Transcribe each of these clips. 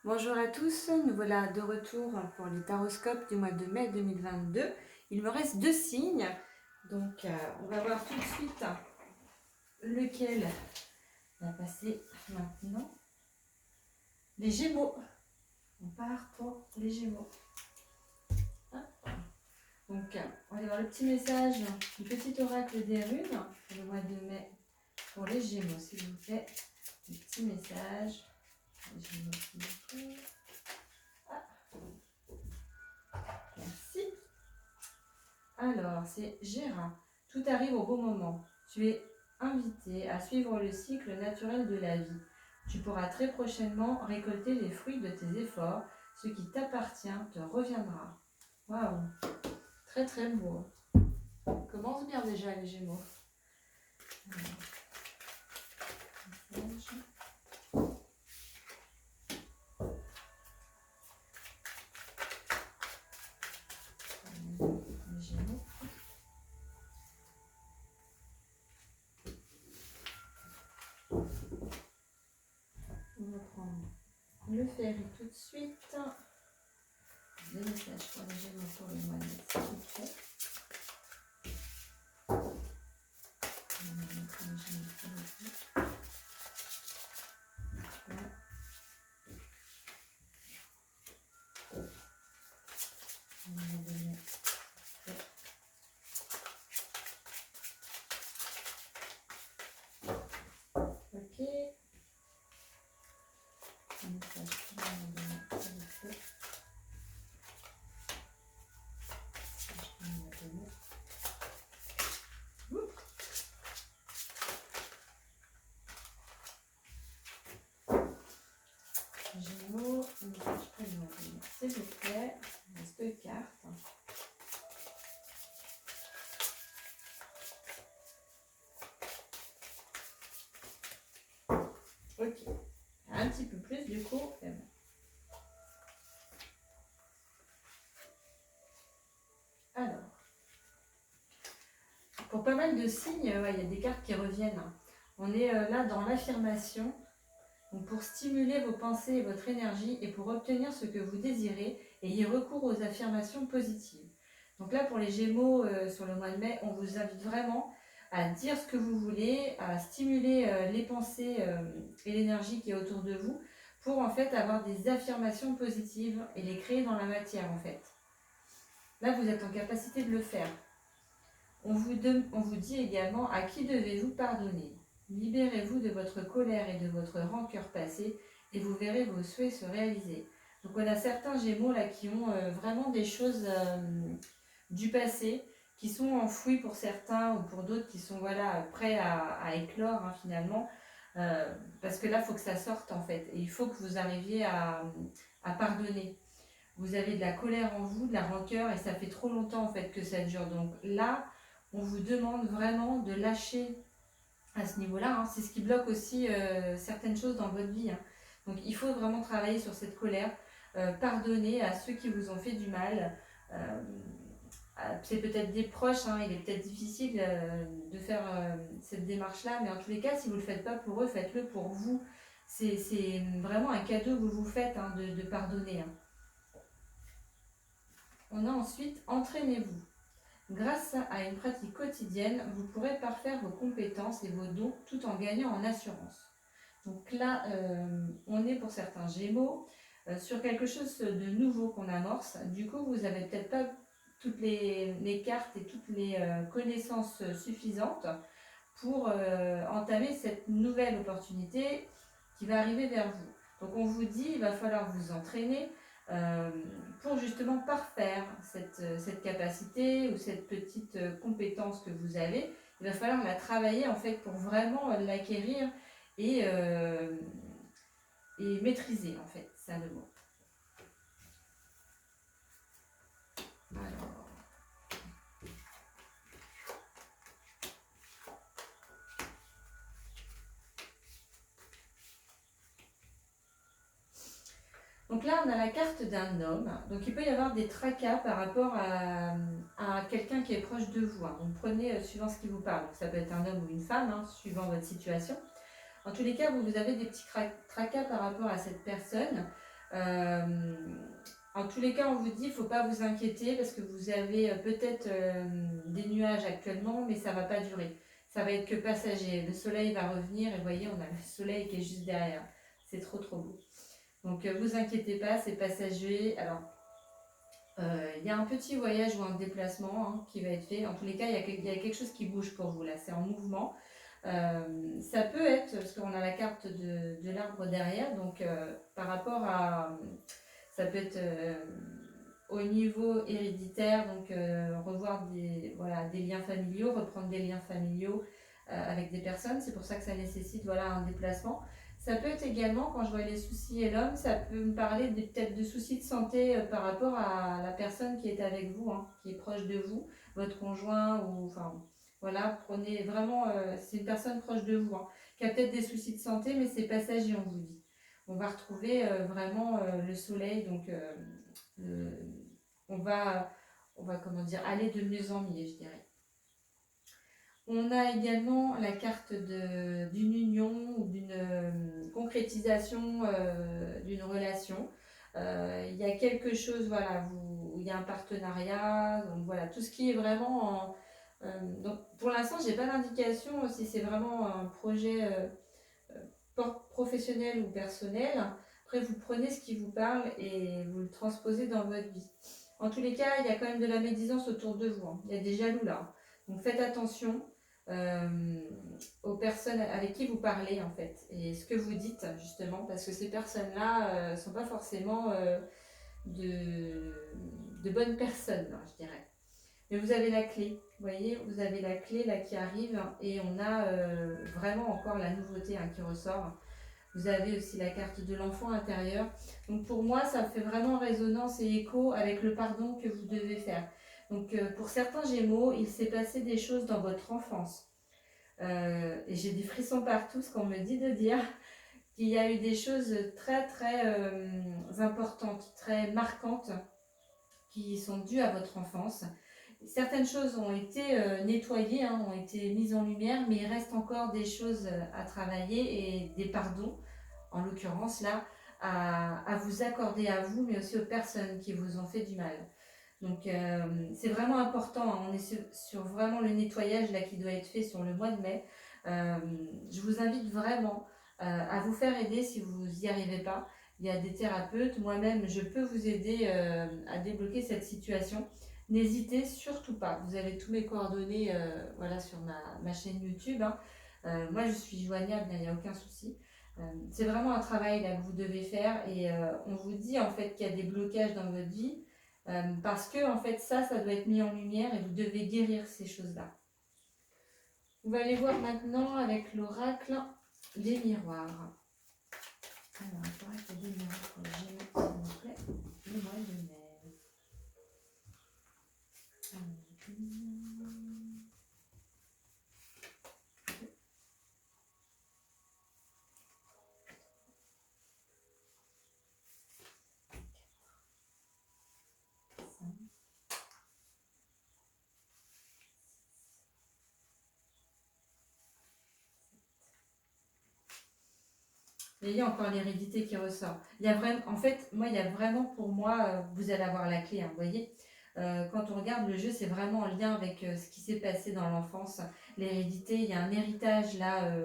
Bonjour à tous, nous voilà de retour pour les taroscopes du mois de mai 2022. Il me reste 2 signes, donc on va voir tout de suite lequel va passer maintenant. Les Gémeaux. On part pour les Gémeaux. Donc on va aller voir le petit message du petit oracle des runes pour le mois de mai pour les Gémeaux, s'il vous plaît. Le petit message. Les Gémeaux, s'il vous plaît. Merci. Alors, c'est Gérard. Tout arrive au bon moment. Tu es invité à suivre le cycle naturel de la vie. Tu pourras très prochainement récolter les fruits de tes efforts. Ce qui t'appartient te reviendra. Waouh, très très beau. On commence bien déjà les Gémeaux. Les Gémeaux. On va prendre le ferry tout de suite. Des messages pour les Gémeaux pour le mois de mai, s'il vous plaît. On va mettre les Gémeaux pour le mois. Voilà. On va donner. Ok. Un message pour le mois de mai, s'il vous plaît. Gémeaux, un message pour le mois de mai, s'il vous plaît. Il reste 2 cartes. Ok. Un petit peu plus du coup. Et bon. Alors, pour pas mal de signes, ouais, il y a des cartes qui reviennent. On est là dans l'affirmation. Donc pour stimuler vos pensées et votre énergie et pour obtenir ce que vous désirez, ayez recours aux affirmations positives. Donc là pour les Gémeaux sur le mois de mai, on vous invite vraiment à dire ce que vous voulez, à stimuler les pensées et l'énergie qui est autour de vous pour en fait avoir des affirmations positives et les créer dans la matière en fait. Là vous êtes en capacité de le faire. On vous dit également à qui devez-vous pardonner. Libérez-vous de votre colère et de votre rancœur passée et vous verrez vos souhaits se réaliser. Donc on a certains Gémeaux là qui ont vraiment des choses du passé qui sont enfouies pour certains ou pour d'autres qui sont voilà, prêts à éclore hein, finalement. Parce que là, il faut que ça sorte en fait. Et il faut que vous arriviez à pardonner. Vous avez de la colère en vous, de la rancœur et ça fait trop longtemps en fait que ça dure. Donc là, on vous demande vraiment de lâcher à ce niveau-là. Hein. C'est ce qui bloque aussi certaines choses dans votre vie. Hein. Donc il faut vraiment travailler sur cette colère, pardonner à ceux qui vous ont fait du mal. C'est peut-être des proches, hein, il est peut-être difficile de faire cette démarche-là, mais en tous les cas, si vous ne le faites pas pour eux, faites-le pour vous. C'est vraiment un cadeau que vous vous faites hein, de pardonner. Hein. On a ensuite entraînez-vous. Grâce à une pratique quotidienne, vous pourrez parfaire vos compétences et vos dons tout en gagnant en assurance. Donc là, on est pour certains Gémeaux sur quelque chose de nouveau qu'on amorce. Du coup, vous n'avez peut-être pas toutes les cartes et toutes les connaissances suffisantes pour entamer cette nouvelle opportunité qui va arriver vers vous. Donc on vous dit, il va falloir vous entraîner pour justement parfaire cette capacité ou cette petite compétence que vous avez. Il va falloir la travailler en fait pour vraiment l'acquérir et maîtriser en fait, c'est le mot. Alors. Donc là, on a la carte d'un homme. Donc il peut y avoir des tracas par rapport à quelqu'un qui est proche de vous. Hein. Donc prenez suivant ce qui vous parle. Donc, ça peut être un homme ou une femme, hein, suivant votre situation. En tous les cas, vous avez des petits tracas par rapport à cette personne. En tous les cas, on vous dit, il ne faut pas vous inquiéter parce que vous avez peut-être des nuages actuellement, mais ça ne va pas durer. Ça va être que passager. Le soleil va revenir et vous voyez, on a le soleil qui est juste derrière. C'est trop trop beau. Donc vous inquiétez pas, c'est passager. Alors, il y a un petit voyage ou un déplacement qui va être fait. En tous les cas, il y a quelque chose qui bouge pour vous là. C'est en mouvement. Ça peut être, parce qu'on a la carte de l'arbre derrière, donc par rapport à, ça peut être au niveau héréditaire, donc revoir des liens familiaux, reprendre des liens familiaux avec des personnes, c'est pour ça que ça nécessite un déplacement. Ça peut être également, quand je vois les soucis et l'homme, ça peut me parler peut-être de soucis de santé par rapport à la personne qui est avec vous, qui est proche de vous, votre conjoint ou enfin voilà, prenez vraiment, c'est une personne proche de vous, qui a peut-être des soucis de santé, mais c'est passager, on vous dit. On va retrouver vraiment le soleil, donc on va comment dire, aller de mieux en mieux, je dirais. On a également la carte d'une union ou d'une concrétisation d'une relation. Il y a quelque chose, où il y a un partenariat, donc voilà, tout ce qui est vraiment donc pour l'instant, j'ai pas d'indication si c'est vraiment un projet professionnel ou personnel. Après, vous prenez ce qui vous parle et vous le transposez dans votre vie. En tous les cas, il y a quand même de la médisance autour de vous. Il y a des jaloux là. Donc faites attention aux personnes avec qui vous parlez en fait et ce que vous dites justement parce que ces personnes-là sont pas forcément de bonnes personnes, je dirais. Mais vous avez la clé, vous voyez, vous avez la clé là qui arrive et on a vraiment encore la nouveauté qui ressort. Vous avez aussi la carte de l'enfant intérieur. Donc pour moi, ça fait vraiment résonance et écho avec le pardon que vous devez faire. Donc pour certains Gémeaux, il s'est passé des choses dans votre enfance. Et j'ai des frissons partout, ce qu'on me dit de dire qu'il y a eu des choses très très importantes, très marquantes qui sont dues à votre enfance. Certaines choses ont été nettoyées, ont été mises en lumière, mais il reste encore des choses à travailler et des pardons, en l'occurrence là, à vous accorder à vous, mais aussi aux personnes qui vous ont fait du mal. Donc c'est vraiment important, on est sur vraiment le nettoyage là qui doit être fait sur le mois de mai. Je vous invite vraiment à vous faire aider si vous n'y arrivez pas. Il y a des thérapeutes, moi-même je peux vous aider à débloquer cette situation. N'hésitez surtout pas, vous avez tous mes coordonnées sur ma chaîne YouTube. Moi je suis joignable, il n'y a aucun souci. C'est vraiment un travail là que vous devez faire et on vous dit en fait qu'il y a des blocages dans votre vie. Parce que en fait ça doit être mis en lumière et vous devez guérir ces choses-là. On va aller voir maintenant avec l'oracle des miroirs. Alors, il paraît qu'il y a des miroirs pour les Gémeaux, s'il vous plaît. Le mois de mai. Il y a encore l'hérédité qui ressort. Il y a vraiment, en fait, il y a vraiment pour moi, vous allez avoir la clé, vous voyez. Quand on regarde le jeu, c'est vraiment en lien avec ce qui s'est passé dans l'enfance, l'hérédité. Il y a un héritage là.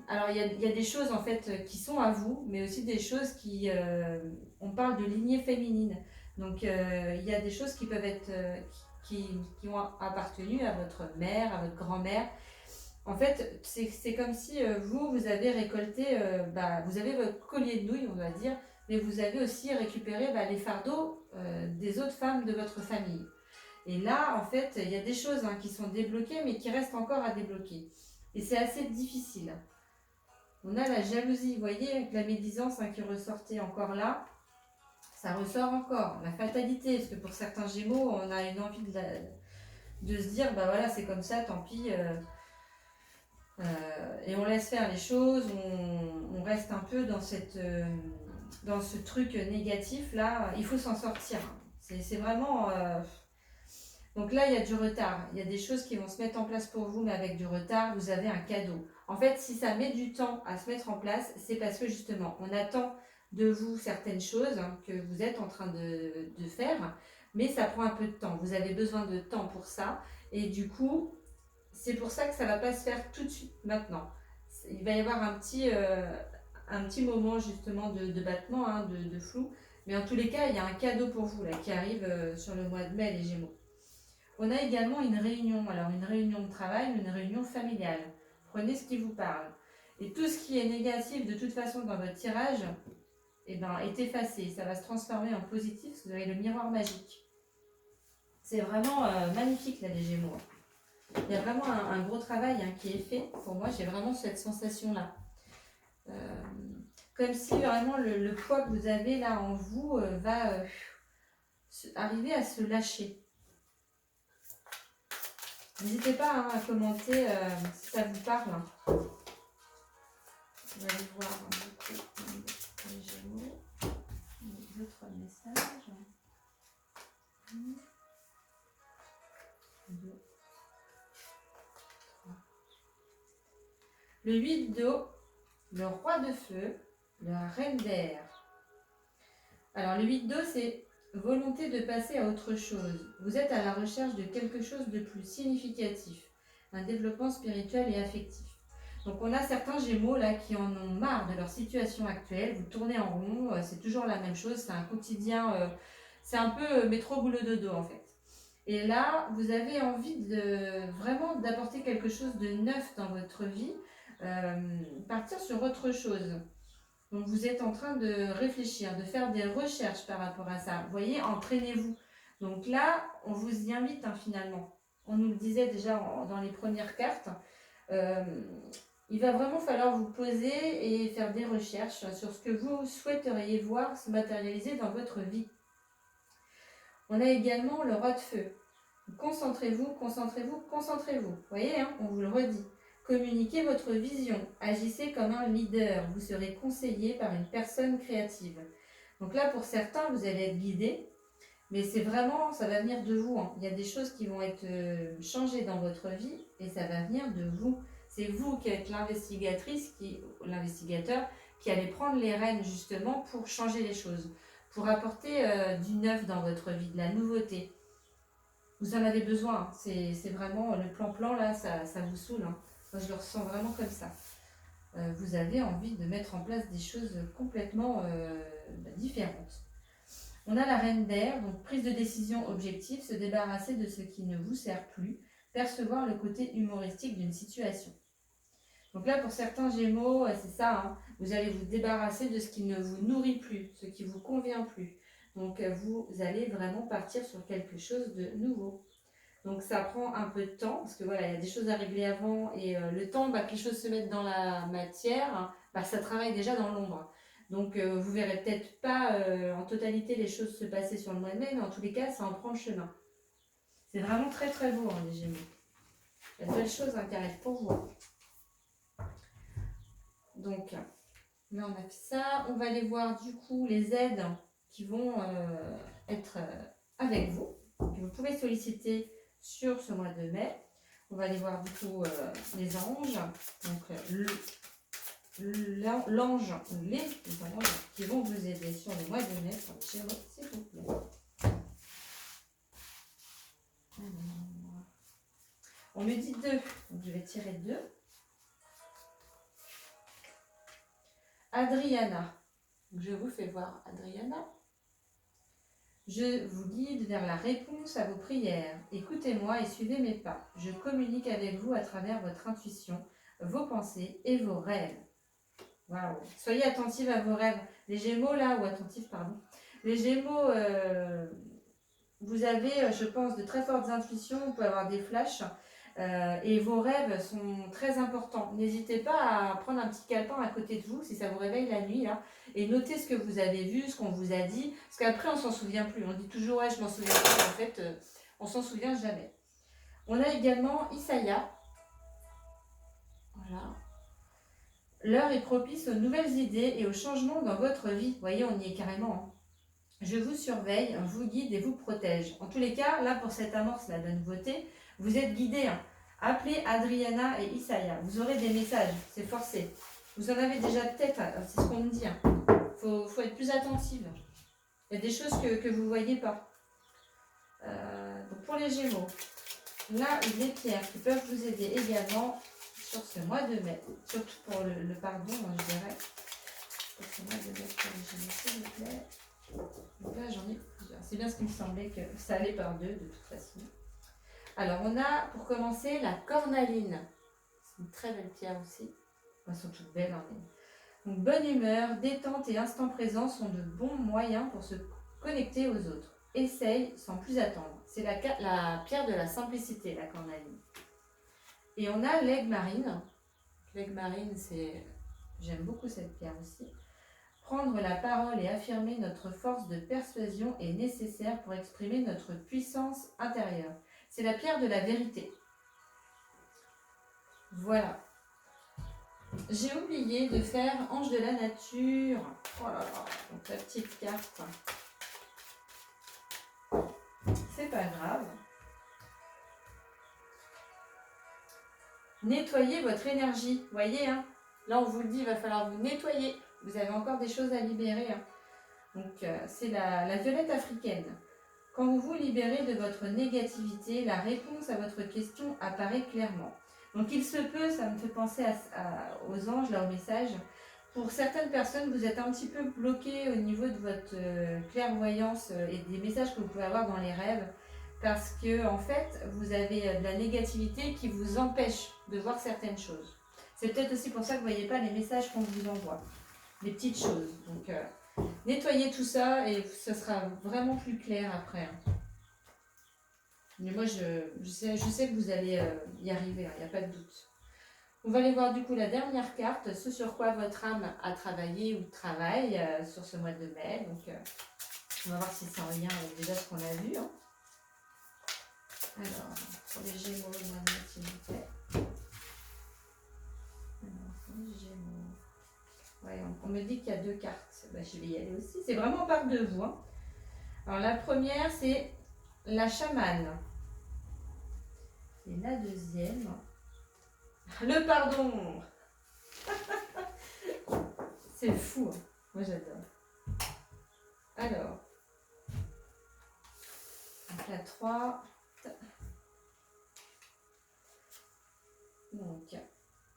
Alors il y a des choses en fait qui sont à vous, mais aussi des choses qui, on parle de lignée féminine. Donc il y a des choses qui peuvent être, qui ont appartenu à votre mère, à votre grand-mère. En fait, c'est comme si vous avez récolté, vous avez votre collier de nouilles, on va dire, mais vous avez aussi récupéré les fardeaux des autres femmes de votre famille. Et là, en fait, il y a des choses qui sont débloquées, mais qui restent encore à débloquer. Et c'est assez difficile. On a la jalousie, vous voyez, avec la médisance qui ressortait encore là. Ça ressort encore. La fatalité, parce que pour certains Gémeaux, on a une envie de se dire, voilà, c'est comme ça, tant pis. Et on laisse faire les choses, on reste un peu dans ce truc négatif là, il faut s'en sortir. C'est vraiment... Donc là, il y a du retard, il y a des choses qui vont se mettre en place pour vous, mais avec du retard, vous avez un cadeau. En fait, si ça met du temps à se mettre en place, c'est parce que justement, on attend de vous certaines choses que vous êtes en train de faire, mais ça prend un peu de temps. Vous avez besoin de temps pour ça, et du coup, c'est pour ça que ça ne va pas se faire tout de suite, maintenant. Il va y avoir un petit moment justement de battement, hein, de flou, mais en tous les cas, il y a un cadeau pour vous là, qui arrive sur le mois de mai, les Gémeaux. On a également une réunion, alors une réunion de travail, une réunion familiale. Prenez ce qui vous parle. Et tout ce qui est négatif de toute façon dans votre tirage, eh ben, est effacé. Ça va se transformer en positif parce que vous avez le miroir magique. C'est vraiment magnifique là, les Gémeaux. Il y a vraiment un gros travail qui est fait. Pour moi, j'ai vraiment cette sensation-là. Comme si vraiment le poids que vous avez là en vous va arriver à se lâcher. N'hésitez pas à commenter si ça vous parle. On va aller voir du coup les Gémeaux. D'autres messages. 2, 3. Le 8 d'eau, le roi de feu, la reine d'air. Alors le 8 d'eau, c'est volonté de passer à autre chose. Vous êtes à la recherche de quelque chose de plus significatif, un développement spirituel et affectif. Donc on a certains Gémeaux là qui en ont marre de leur situation actuelle. Vous tournez en rond, c'est toujours la même chose, c'est un quotidien, c'est un peu métro boulot dodo en fait. Et là, vous avez envie vraiment d'apporter quelque chose de neuf dans votre vie, partir sur autre chose. Donc vous êtes en train de réfléchir, de faire des recherches par rapport à ça. Vous voyez, entraînez-vous. Donc là, on vous y invite finalement. On nous le disait déjà dans les premières cartes. Il va vraiment falloir vous poser et faire des recherches sur ce que vous souhaiteriez voir se matérialiser dans votre vie. On a également le roi de feu. Concentrez-vous, concentrez-vous, concentrez-vous. Vous voyez, on vous le redit. Communiquez votre vision. Agissez comme un leader. Vous serez conseillé par une personne créative. Donc là, pour certains, vous allez être guidé. Mais c'est vraiment, ça va venir de vous. Il y a des choses qui vont être changées dans votre vie et ça va venir de vous. C'est vous qui êtes l'investigatrice, l'investigateur, qui allez prendre les rênes justement pour changer les choses, pour apporter du neuf dans votre vie, de la nouveauté. Vous en avez besoin, c'est vraiment le plan là, ça vous saoule. Moi je le ressens vraiment comme ça. Vous avez envie de mettre en place des choses complètement différentes. On a la reine d'air, donc prise de décision objective, se débarrasser de ce qui ne vous sert plus, percevoir le côté humoristique d'une situation. Donc là, pour certains Gémeaux, c'est ça, vous allez vous débarrasser de ce qui ne vous nourrit plus, ce qui ne vous convient plus. Donc vous allez vraiment partir sur quelque chose de nouveau. Donc ça prend un peu de temps, parce que voilà, il y a des choses à régler avant, et le temps que les choses se mettent dans la matière, ça travaille déjà dans l'ombre. Donc vous verrez peut-être pas en totalité les choses se passer sur le mois de mai, mais en tous les cas, ça en prend le chemin. C'est vraiment très très beau, les Gémeaux. Il y a de belles choses qui arrivent pour vous. Donc là, on a fait ça. On va aller voir du coup les aides qui vont être avec vous, que vous pouvez solliciter sur ce mois de mai. On va aller voir du coup les anges. Donc l'ange ou les anges qui vont vous aider sur le mois de mai pour les Gémeaux, s'il vous plaît. Alors, on me dit 2, donc je vais tirer 2. Adriana, je vous fais voir Adriana. Je vous guide vers la réponse à vos prières. Écoutez-moi et suivez mes pas. Je communique avec vous à travers votre intuition, vos pensées et vos rêves. Waouh! Soyez attentifs à vos rêves. Les Gémeaux là, ou attentifs, pardon. Les Gémeaux, vous avez, je pense, de très fortes intuitions. Vous pouvez avoir des flashs. Et vos rêves sont très importants. N'hésitez pas à prendre un petit calepin à côté de vous si ça vous réveille la nuit là, et notez ce que vous avez vu, ce qu'on vous a dit, parce qu'après on s'en souvient plus. On dit toujours ouais je m'en souviens plus, en fait on s'en souvient jamais. On a également Isaiah. Voilà. L'heure est propice aux nouvelles idées et aux changements dans votre vie. Vous voyez, on y est carrément. Je vous surveille, vous guide et vous protège. En tous les cas, là pour cette amorce là de la nouveauté, vous êtes guidés. Appelez Adriana et Isaiah. Vous aurez des messages, c'est forcé. Vous en avez déjà peut-être, c'est ce qu'on me dit. Faut faut être plus attentive. Il y a des choses que vous ne voyez pas. Donc pour les Gémeaux, là, les pierres qui peuvent vous aider également sur ce mois de mai, surtout pour le pardon, moi, je dirais. Pour ce mois de mai pour les Gémeaux, s'il vous plaît. Donc là, j'en ai plusieurs. C'est bien ce qui me semblait que ça allait par deux, de toute façon. Alors, on a, pour commencer, la cornaline. C'est une très belle pierre aussi. Elles sont toutes belles. Hein. Donc, bonne humeur, détente et instant présent sont de bons moyens pour se connecter aux autres. Essaye sans plus attendre. C'est la pierre de la simplicité, la cornaline. Et on a l'aigle marine. L'aigle marine, c'est... J'aime beaucoup cette pierre aussi. Prendre la parole et affirmer notre force de persuasion est nécessaire pour exprimer notre puissance intérieure. C'est la pierre de la vérité. Voilà. J'ai oublié de faire ange de la nature. Oh là là, donc la petite carte. C'est pas grave. Nettoyez votre énergie. Vous voyez, hein, là on vous le dit, il va falloir vous nettoyer. Vous avez encore des choses à libérer. Hein. Donc c'est la violette africaine. Quand vous vous libérez de votre négativité, la réponse à votre question apparaît clairement. Donc il se peut, ça me fait penser aux anges, là, au message. Pour certaines personnes, vous êtes un petit peu bloqué au niveau de votre clairvoyance et des messages que vous pouvez avoir dans les rêves. Parce que en fait, vous avez de la négativité qui vous empêche de voir certaines choses. C'est peut-être aussi pour ça que vous ne voyez pas les messages qu'on vous envoie. Les petites choses. Donc nettoyez tout ça et ce sera vraiment plus clair après. Mais moi, je sais que vous allez y arriver, il n'y a pas de doute. On va aller voir du coup la dernière carte, ce sur quoi votre âme a travaillé ou travaille sur ce mois de mai. Donc, on va voir si c'est en lien avec déjà ce qu'on a vu. Hein. Alors, pour les Gémeaux, le mois de mai, s'il vous plaît. Alors, pour les Gémeaux. Ouais, on me dit qu'il y a deux cartes. Bah, je vais y aller aussi. C'est vraiment par deux vous. Hein. Alors, la première, c'est la chamane. Et la deuxième, le pardon. C'est fou. Hein. Moi, j'adore. Alors, donc la 3. Donc,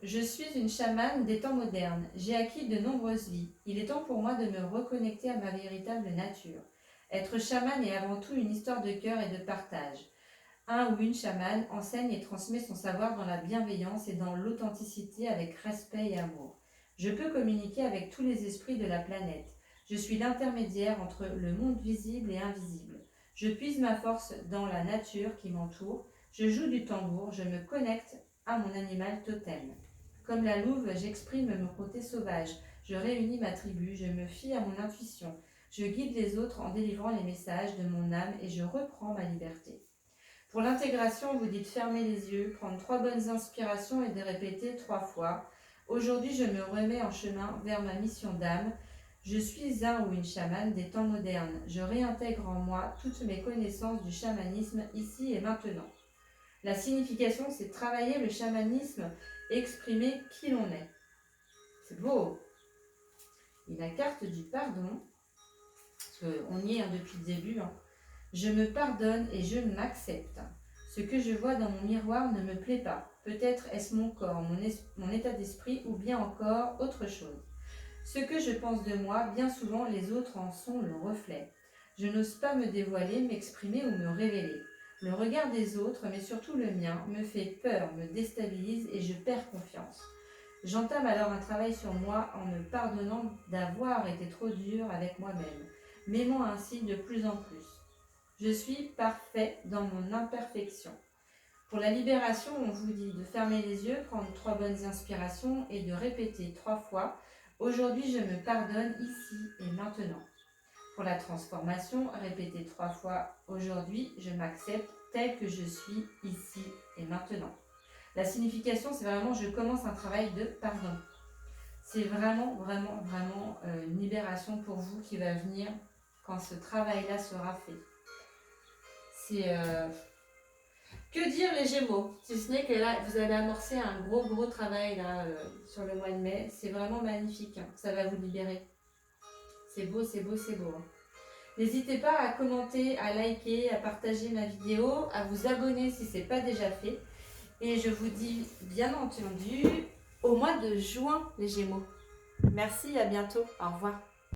je suis une chamane des temps modernes. J'ai acquis de nombreuses vies. Il est temps pour moi de me reconnecter à ma véritable nature. Être chamane est avant tout une histoire de cœur et de partage. Un ou une chamane enseigne et transmet son savoir dans la bienveillance et dans l'authenticité avec respect et amour. Je peux communiquer avec tous les esprits de la planète. Je suis l'intermédiaire entre le monde visible et invisible. Je puise ma force dans la nature qui m'entoure. Je joue du tambour. Je me connecte à mon animal totem. Comme la louve, j'exprime mon côté sauvage. Je réunis ma tribu. Je me fie à mon intuition. Je guide les autres en délivrant les messages de mon âme et je reprends ma liberté. Pour l'intégration, vous dites fermer les yeux, prendre 3 bonnes inspirations et de répéter 3 fois. Aujourd'hui, je me remets en chemin vers ma mission d'âme. Je suis un ou une chamane des temps modernes. Je réintègre en moi toutes mes connaissances du chamanisme ici et maintenant. La signification, c'est travailler le chamanisme, exprimer qui l'on est. C'est beau. Et la carte du pardon, parce qu'on y est depuis le début, hein. Je me pardonne et je m'accepte. Ce que je vois dans mon miroir ne me plaît pas. Peut-être est-ce mon corps, mon état d'esprit ou bien encore autre chose. Ce que je pense de moi, bien souvent les autres en sont le reflet. Je n'ose pas me dévoiler, m'exprimer ou me révéler. Le regard des autres, mais surtout le mien, me fait peur, me déstabilise et je perds confiance. J'entame alors un travail sur moi en me pardonnant d'avoir été trop dur avec moi-même, m'aimant ainsi de plus en plus. Je suis parfait dans mon imperfection. Pour la libération, on vous dit de fermer les yeux, prendre 3 bonnes inspirations et de répéter 3 fois « Aujourd'hui, je me pardonne ici et maintenant ». Pour la transformation, répétez 3 fois « Aujourd'hui, je m'accepte tel que je suis ici et maintenant ». La signification, c'est vraiment « Je commence un travail de pardon ». C'est vraiment, vraiment, vraiment une libération pour vous qui va venir quand ce travail-là sera fait. C'est... Que dire les Gémeaux? Si ce n'est que là, vous allez amorcer un gros travail là, sur le mois de mai. C'est vraiment magnifique. Hein. Ça va vous libérer. C'est beau, c'est beau, c'est beau. N'hésitez pas à commenter, à liker, à partager ma vidéo, à vous abonner si ce n'est pas déjà fait. Et je vous dis bien entendu au mois de juin les Gémeaux. Merci, à bientôt. Au revoir.